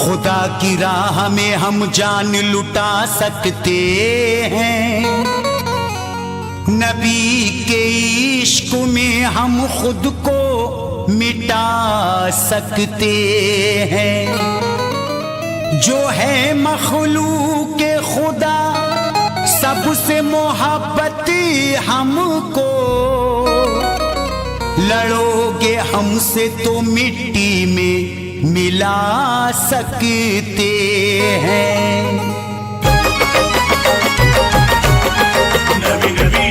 खुदा की राह में हम जान लुटा सकते हैं, नबी के इश्क में हम खुद को मिटा सकते हैं। जो है मखलूक खुदा सबसे मोहब्बत हमको, लड़ोगे हमसे तो मिट्टी में मिला सकते हैं। नबी नबी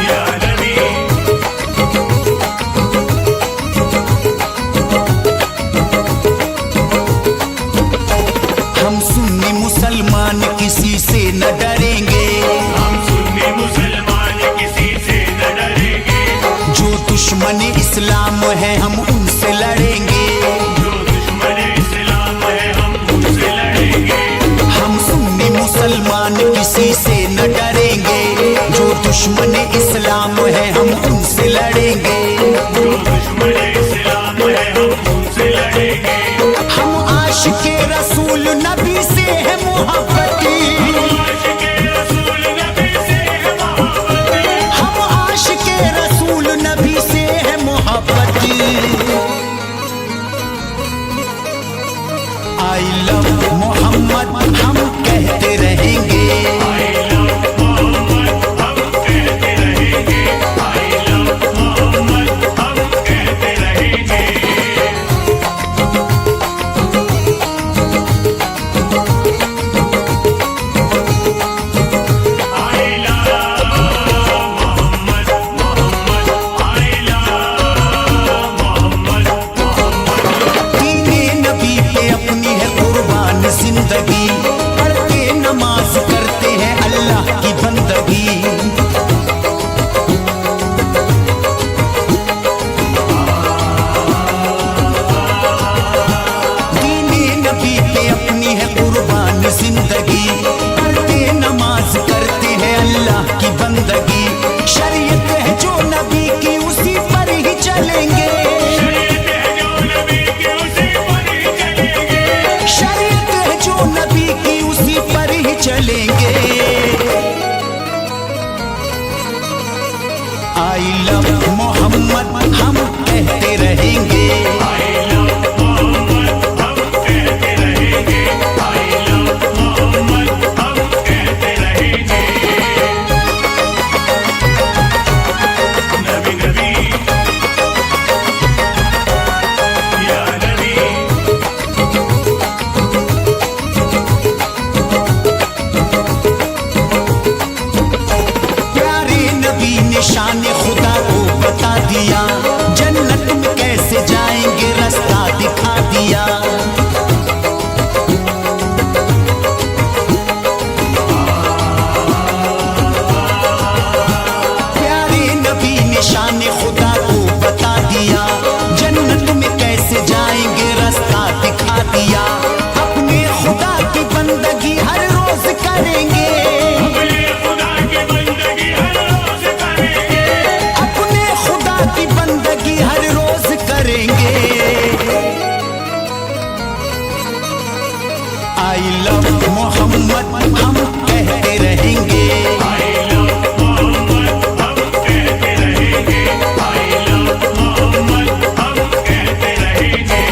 या नबी, हम सुन्नी मुसलमान किसी से न डरेंगे, हम सुन्नी मुसलमान किसी से न डरेंगे। जो दुश्मन इस्लाम है हम उनसे लड़ेंगे, जो दुश्मन इस्लाम है हम उनसे लड़ेंगे। हम सुन्नी मुसलमान किसी से न डरेंगे, जो दुश्मन इस्लाम है हम उनसे लड़ेंगे। जो दुश्मन इस्लाम है हम उनसे लड़ेंगे। हम आशिके रसूल नबी से है मोहब्बती, आशिके रसूल नबी से है मोहब्बती। हम आशिके रसूल नबी से है मोहब्बती। आई लव मोहम्मद हम कहते रहेंगे, I love मोहम्मद हम कहते रहेंगे। I love मोहम्मद हम कहते रहेंगे। I love Mohammad Mohammad I love Mohammad Mohammad. दीने नबी पे अपनी है कुर्बान जिंदगी, पढ़ते नमाज करते हैं अल्लाह की बंदगी। दीने नबी पे अपनी है कुर्बान जिंदगी, पढ़ते नमाज करते हैं अल्लाह की बंदगी। शरीयत है जो नबी की उसी पर ही चलेंगे, शरीयत है जो नबी की उसी पर ही चलेंगे। शरीयत है जो नबी की उसी पर ही चलेंगे। आई लव मोहम्मद हम कहते रहेंगे, I love मोहम्मद हम कहते रहेंगे। I love मोहम्मद हम कहते रहेंगे। नबी नबी या नबी, प्यारे नबी ने शान खुदा को बता दिया, जन्नत में कैसे जाएंगे रास्ता दिखा दिया। प्यारे नबी ने शान खुदा को बता दिया, जन्नत में कैसे जाएंगे रास्ता दिखा दिया। अपने खुदा की बंदगी हर रोज करेंगे, अपने खुदा की बंदगी हर रोज करेंगे। अपने खुदा की बंदगी हर रोज करेंगे। आई लव मोहम्मद हम कहते रहेंगे, I love मोहम्मद हम कहते रहेंगे। I love मोहम्मद हम कहते रहेंगे।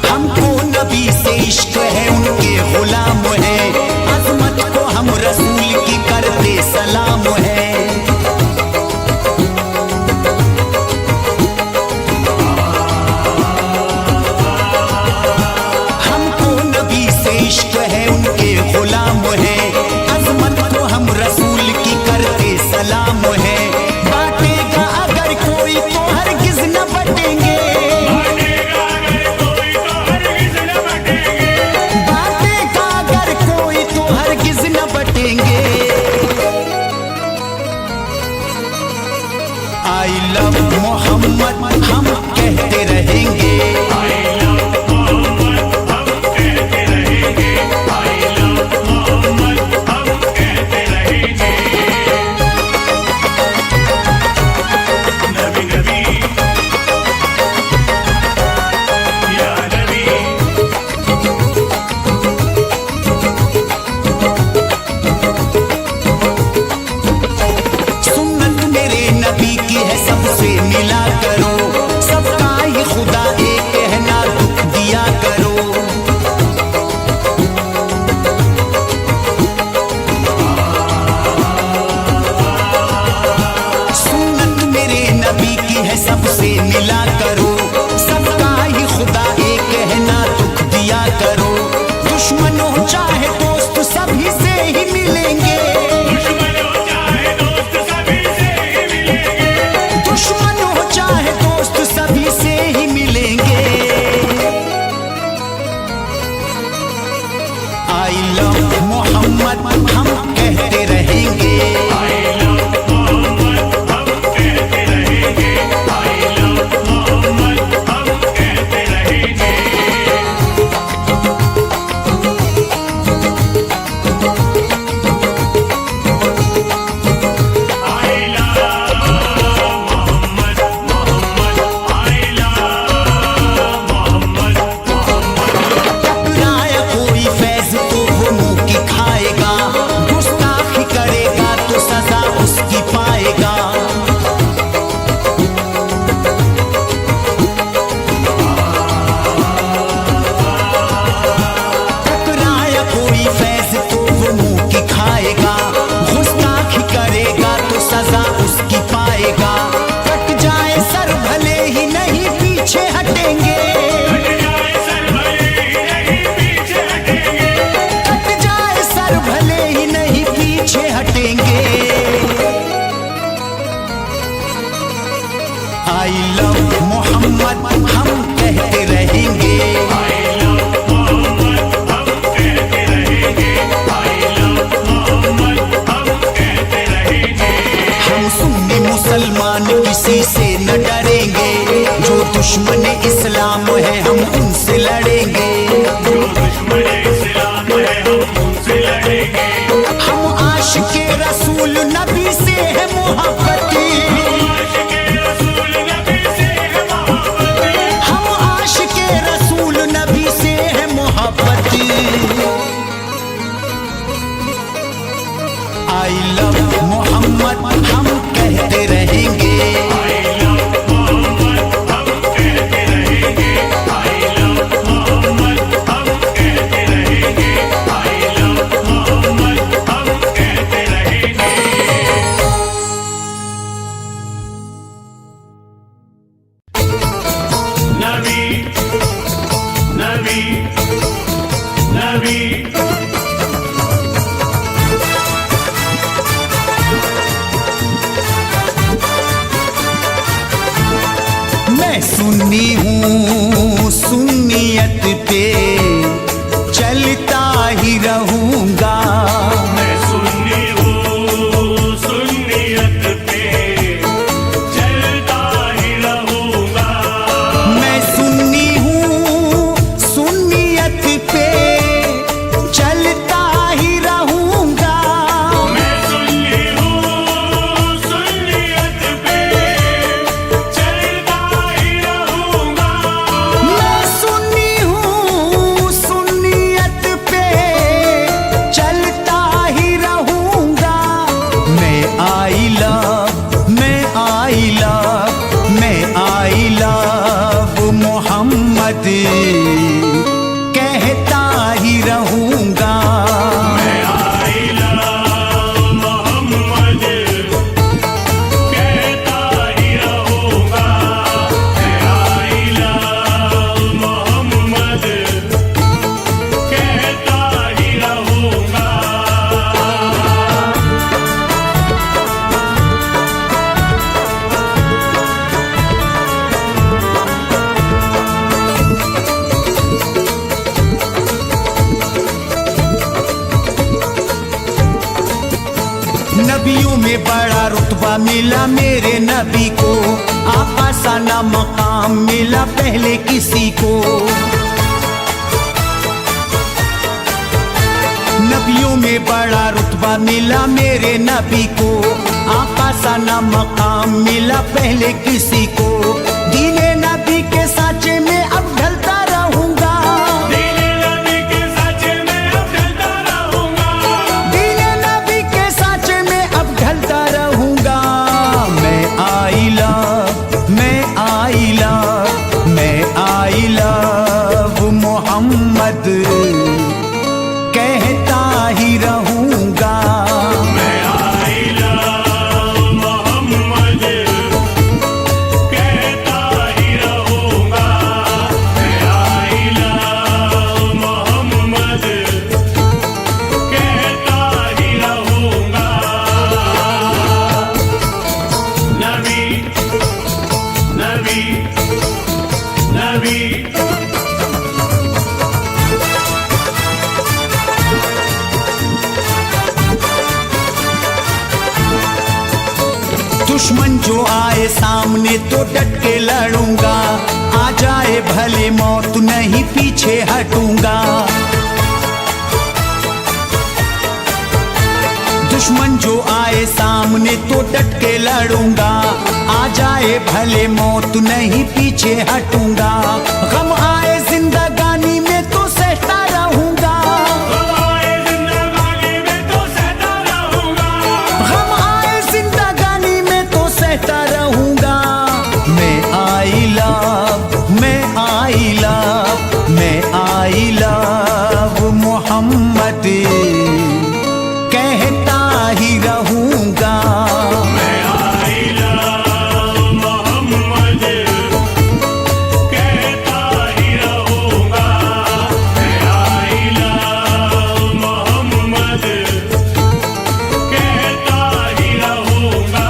हमको नबी से इश्क है उनके गुलाम है, अजमत को हम रसूल की करते सलाम है। हमको नबी से इश्क है उनके गुलाम है, अजमत को हम रसूल की करते सलाम है। बांटेगा अगर कोई तो हरगिज न बटेंगे, बांटेगा अगर कोई तो हरगिज़ न बटेंगे। बांटेगा अगर कोई तो हरगिज न बटेंगे। आई लव मोहम्मद हम कहते रहेंगे। I love मोहम्मद हम कहते रहेंगे। I love मोहम्मद हम कहते रहेंगे। नबी नबी या नबी सुन्नत मेरे नबी की है, सबसे मिला करो, सबका ही खुदा एक है ना, दुख दिया करो। सुन्नत मेरे नबी की है, सबसे मिला करो, सबका ही खुदा एक है ना, दुख दिया करो। दुश्मन हो चाहे दोस्त सभी से ही मिलेंगे, दुश्मन हो चाहे दोस्त सभी से ही मिलेंगे। दुश्मन हो चाहे दोस्त सभी से ही मिलेंगे। आई लव मोहम्मद हम कहते रहेंगे। I love मोहम्मद हम कहते रहेंगे। I love मोहम्मद हम कहते रहेंगे। I love Mohammad Mohammad I love Mohammad Mohammad. टकराया कोई फैज तो वो मुंह की खाएगा, गुस्ताखी करेगा तो सजा उसकी पाएगा। टकराया कोई फैज तो वो मुंह की खाएगा, गुस्ताखी करेगा तो सजा उसकी पाएगा। कट जाए सर भले ही नहीं पीछे हटेंगे, कट जाए सर भले ही नहीं पीछे हटेंगे। कट जाए सर भले ही नहीं पीछे हटेंगे। आई लव मोहम्मद हम कहते रहेंगे। I love मोहम्मद हम कहते रहेंगे। I love मोहम्मद हम कहते रहेंगे। हम सुन्नी मुसलमान किसी से न डरेंगे, जो दुश्मन इस्लाम है हम उनसे लड़ेंगे। जो दुश्मन इस्लाम है हम उनसे लड़ेंगे। हम आशिके रसूल नबी से है मोहब्बती, आशिके रसूल नबी से है मोहब्बत। हम आशिके रसूल नबी से है मोहब्बती। आई लव मोहम्मद हम कहते रहेंगे। I love मोहम्मद हम कहते रहेंगे। I love मोहम्मद हम कहते रहेंगे। I love मोहम्मद हम कहते रहेंगे। नबी नबी नबी मैं सुन्नी हूँ, सुन्नियत पे चलता ही रहूंगा। मैं सुन्नी हूँ, सुन्नियत पे चलता ही रहूंगा। मैं सुन्नी हूँ, सुन्नियत पे चलता ही रहूंगा। मैं सुन्नी हूँ, सुन्नियत पे चलता ही रहूंगा। मैं सुन्नी हूँ, सुन्नियत पे चलता ही रहूंगा। मैं आई लव, मैं आई लव, मैं आई लव मोहम्मद कहता ही रहूंगा। मैं I love मोहम्मद कहता ही रहूंगा। मैं I love मोहम्मद कहता ही रहूंगा। नबियों में बड़ा रुतबा मिला मेरे नबी को, आका सा ना मकाम मिला पहले किसी को। नबियों में बड़ा रुतबा मिला मेरे नबी को। आका सा ना मकाम मिला पहले किसी को। दीने नबी के साँचे में अब ढलता रहूंगा। दीने नबी के साँचे में अब ढलता रहूंगा। दीने नबी के साँचे में अब ढलता रहूंगा। मैं आई लव, मैं आई लव, मैं आई लव मोहम्मद कहता ही रहूंगा। मैं आई लव मोहम्मद कहता ही रहूंगा। मैं आई लव मोहम्मद कहता ही रहूंगा। नबी नबी नबी दुश्मन जो आए सामने तो डट के लड़ूंगा। आ जाए भले मौत नहीं पीछे हटूंगा। दुश्मन जो आए सामने तो डट के लड़ूंगा। आ जाए भले मौत नहीं पीछे हटूंगा। गम आए जिंदगानी में तो सहता रहूंगा। गम आए जिंदगानी में तो सहता रहूंगा। गम आए जिंदगानी में तो सहता रहूंगा। मैं आई लव, मैं आई लव, मैं आई लव मोहम्मद कहता ही रहूंगा। मैं आई लव मोहम्मद कहता ही रहूंगा। मैं आई लव मोहम्मद कहता ही रहूंगा।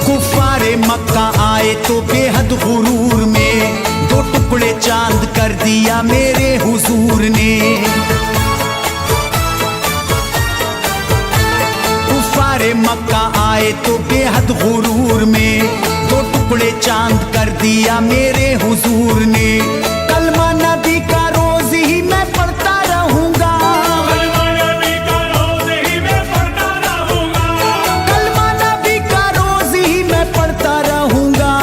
कुफारे मक्का आए तो बेहद गुरूर में। दो टुकड़े चांद कर दिया मेरे हुजूर ने। कुफारे मक्का आए तो बेहद गुरूर में। दो टुकड़े चांद कर दिया मेरे हुजूर ने। कलमा नबी का रोज ही मैं पढ़ता रहूंगा। कलमा नबी का रोज ही मैं पढ़ता रहूंगा। कलमा नबी का रोज ही मैं पढ़ता रहूंगा।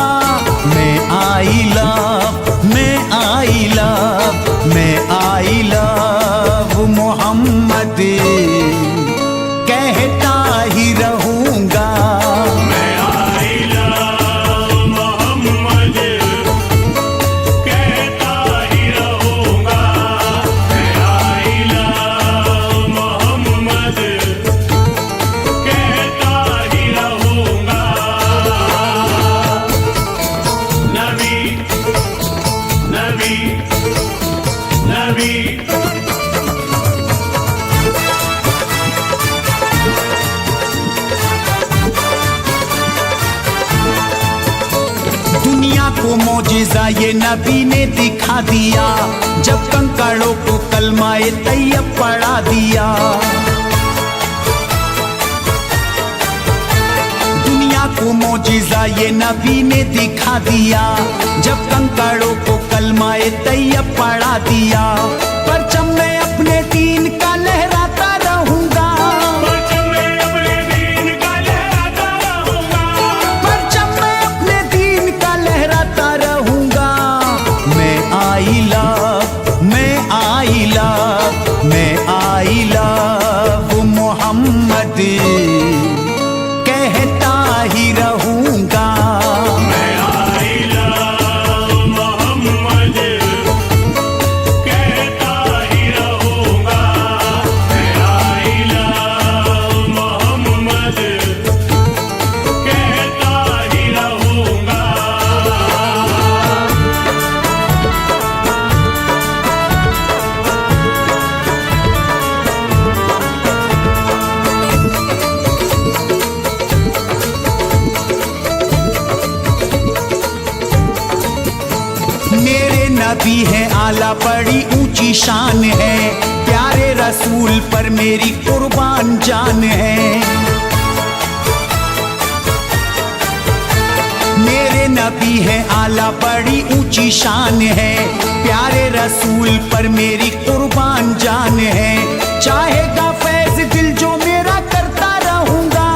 मैं आई लव, मैं आई लव, मैं आई लव मोहम्मद कहता ही रहूंगा। मैं आई लव मोहम्मद कहता ही रहूंगा। मैं आई लव मोहम्मद कहता ही रहूंगा। नबी नबी नबी दुनिया को मौजिजा ये नबी ने दिखा दिया। जब कंकड़ों को कलमाए तैयब पढ़ा दिया। दुनिया को मौजिजा ये नबी ने दिखा दिया। जब कंकड़ों को कलमाए तैयब पढ़ा दिया। परचम मैं अपने दीन का लहराता रहूंगा। परचम मैं अपने दीन का लहराता रहूंगा। परचम मैं अपने दीन का लहराता रहूंगा। मैं आई लव, मैं आई लव, मैं आई लव मोहम्मद कहता ही रहूंगा। मैं आई लव मोहम्मद कहता ही रहूंगा। नबी है आला बड़ी ऊंची शान है, प्यारे रसूल पर मेरी कुर्बान जान है। मेरे नबी है आला बड़ी ऊंची शान है, प्यारे रसूल पर मेरी कुर्बान जान है। चाहेगा फैज दिल जो मेरा करता रहूंगा,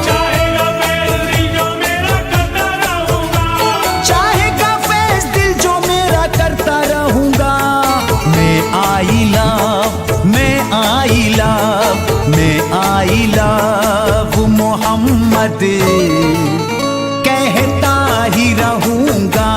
चाहेगा फैज़ दिल जो मेरा करता रहूंगा, चाहेगा फैज दिल जो मेरा करता रहूंगा। मैं आई लव, मैं आई लव, मैं आई लव मोहम्मद कहता ही रहूंगा।